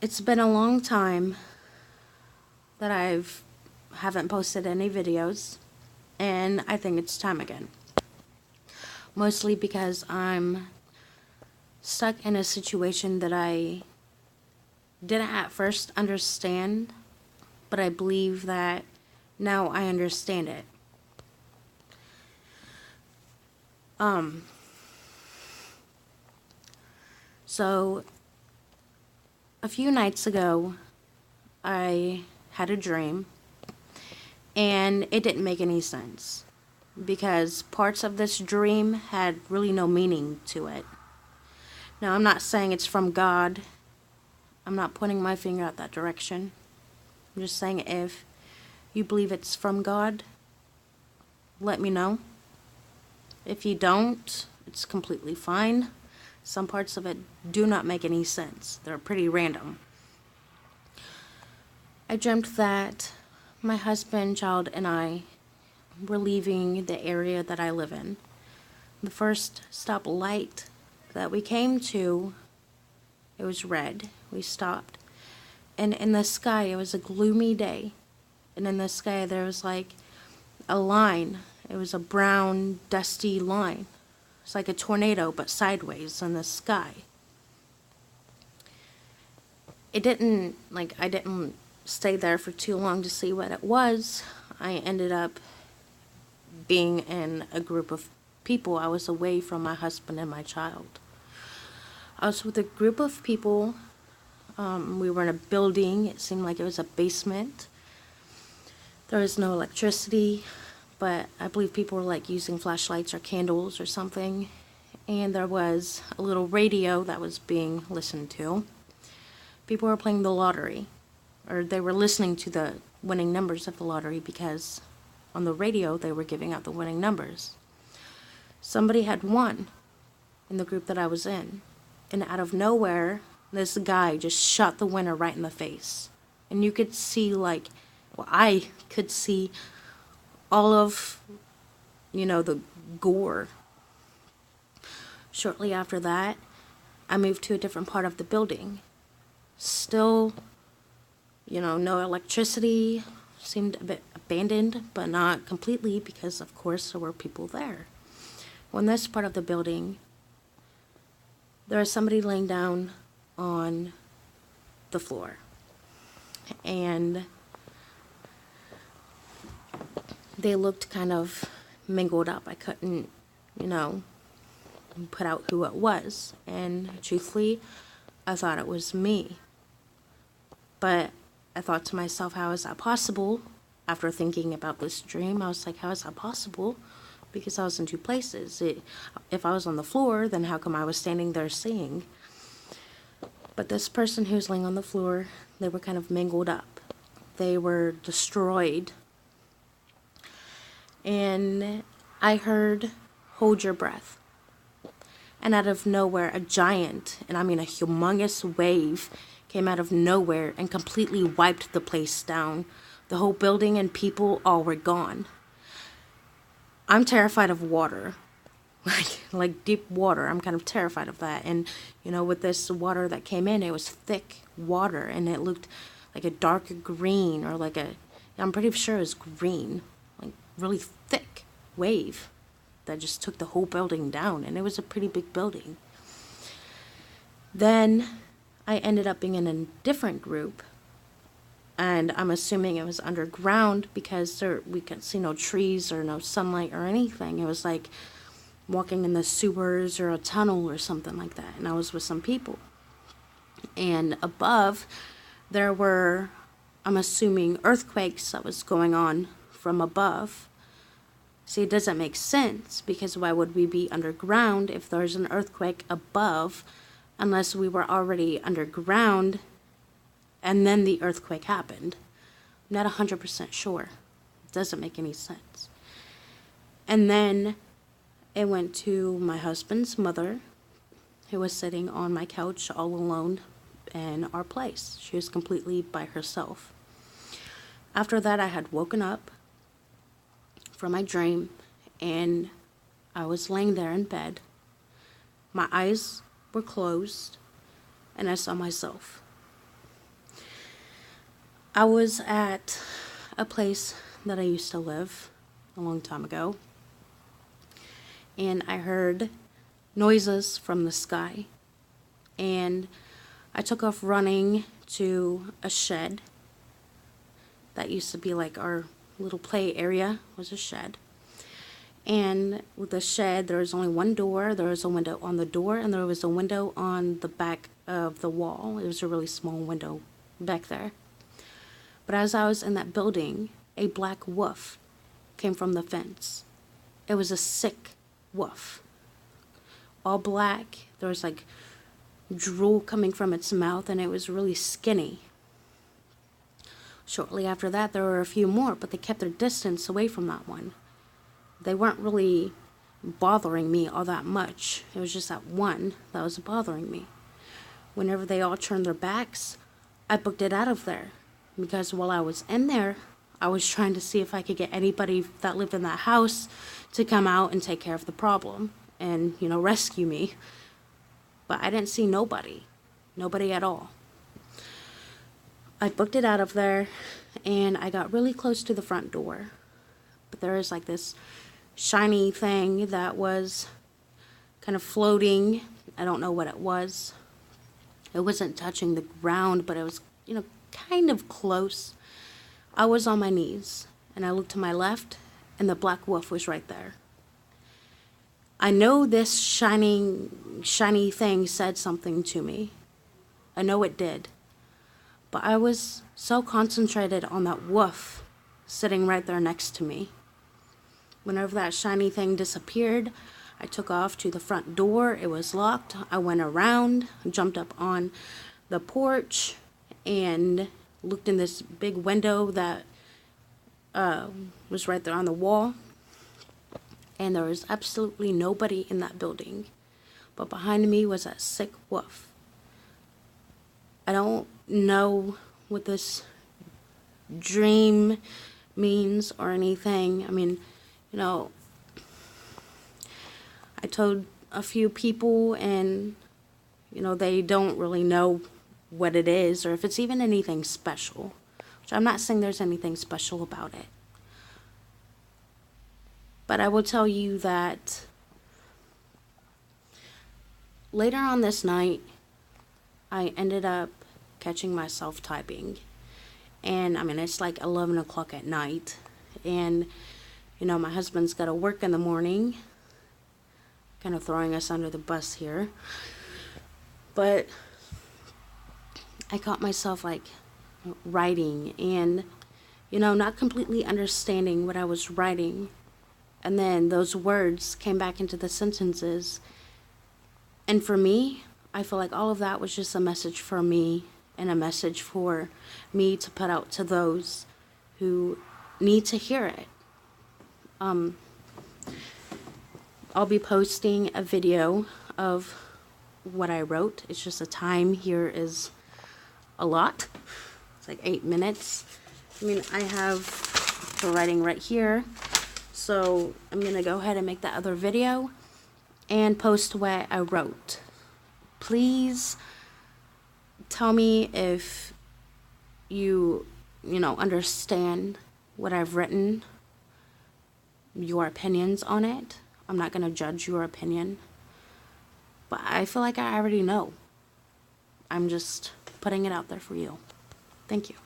It's been a long time that haven't posted any videos, and I think it's time again. Mostly because I'm stuck in a situation that I didn't at first understand, but I believe that now I understand it. So a few nights ago, I had a dream, and it didn't make any sense because parts of this dream had really no meaning to it. Now, I'm not saying it's from God. I'm not pointing my finger at that direction. I'm just saying if you believe it's from God, let me know. If you don't, it's completely fine. Some parts of it do not make any sense. They're pretty random. I dreamt that my husband, child, and I were leaving the area that I live in. The first stoplight that we came to, it was red. We stopped. And in the sky, it was a gloomy day. And in the sky, there was like a line. It was a brown, dusty line. It's like a tornado, but sideways in the sky. I didn't stay there for too long to see what it was. I ended up being in a group of people. I was away from my husband and my child. I was with a group of people. We were in a building. It seemed like it was a basement. There was no electricity, but I believe people were like using flashlights or candles or something. And there was a little radio that was being listened to. People were playing the lottery, or they were listening to the winning numbers of the lottery because on the radio they were giving out the winning numbers. Somebody had won in the group that I was in, and out of nowhere, this guy just shot the winner right in the face. And you could see I could see all of, the gore. Shortly after that, I moved to a different part of the building. Still, no electricity, seemed a bit abandoned, but not completely because, of course, there were people there. Well, in this part of the building, there was somebody laying down on the floor. And they looked kind of mingled up. I couldn't, put out who it was. And truthfully, I thought it was me. But I thought to myself, how is that possible? After thinking about this dream, I was like, how is that possible? Because I was in two places. If I was on the floor, then how come I was standing there seeing? But this person who's laying on the floor, they were kind of mingled up. They were destroyed. And I heard, hold your breath. And out of nowhere, a giant, and I mean a humongous wave, came out of nowhere and completely wiped the place down. The whole building and people all were gone. I'm terrified of water, like deep water. I'm kind of terrified of that. And, with this water that came in, it was thick water, and it looked like a dark green, or I'm pretty sure it was green, like really thick wave that just took the whole building down, and it was a pretty big building. Then I ended up being in a different group, and I'm assuming it was underground because we could see no trees or no sunlight or anything. It was like walking in the sewers or a tunnel or something like that, and I was with some people. And above, there were, I'm assuming, earthquakes that was going on from above. See, it doesn't make sense, because why would we be underground if there's an earthquake above, unless we were already underground and then the earthquake happened? I'm not 100% sure. It doesn't make any sense. And then it went to my husband's mother, who was sitting on my couch all alone in our place. She was completely by herself. After that, I had woken up from my dream, and I was laying there in bed. My eyes were closed, and I saw myself. I was at a place that I used to live a long time ago, and I heard noises from the sky, and I took off running to a shed that used to be like our little play area was a shed. And with the shed, there was only one door. There was a window on the door, and there was a window on the back of the wall. It was a really small window back there. But as I was in that building, a black wolf came from the fence. It was a sick wolf. All black. There was like drool coming from its mouth, and it was really skinny. Shortly after that, there were a few more, but they kept their distance away from that one. They weren't really bothering me all that much. It was just that one that was bothering me. Whenever they all turned their backs, I booked it out of there. Because while I was in there, I was trying to see if I could get anybody that lived in that house to come out and take care of the problem and, rescue me. But I didn't see nobody. Nobody at all. I booked it out of there, and I got really close to the front door. But there was like this shiny thing that was kind of floating. I don't know what it was. It wasn't touching the ground, but it was, kind of close. I was on my knees, and I looked to my left, and the black wolf was right there. I know this shiny thing said something to me. I know it did. But I was so concentrated on that wolf sitting right there next to me. Whenever that shiny thing disappeared, I took off to the front door. It was locked. I went around, jumped up on the porch, and looked in this big window that was right there on the wall. And there was absolutely nobody in that building. But behind me was that sick wolf. I don't know what this dream means or anything. I mean, I told a few people, and, they don't really know what it is or if it's even anything special. Which I'm not saying there's anything special about it. But I will tell you that later on this night, I ended up catching myself typing. And, it's like 11 o'clock at night. And, my husband's got to work in the morning. Kind of throwing us under the bus here. But I caught myself, writing and, not completely understanding what I was writing. And then those words came back into the sentences. And for me, I feel like all of that was just a message for me and a message for me to put out to those who need to hear it. I'll be posting a video of what I wrote. It's just the time here is a lot. It's like 8 minutes. I have the writing right here. So I'm going to go ahead and make that other video and post what I wrote. Please tell me if you understand what I've written, your opinions on it. I'm not going to judge your opinion, but I feel like I already know. I'm just putting it out there for you. Thank you.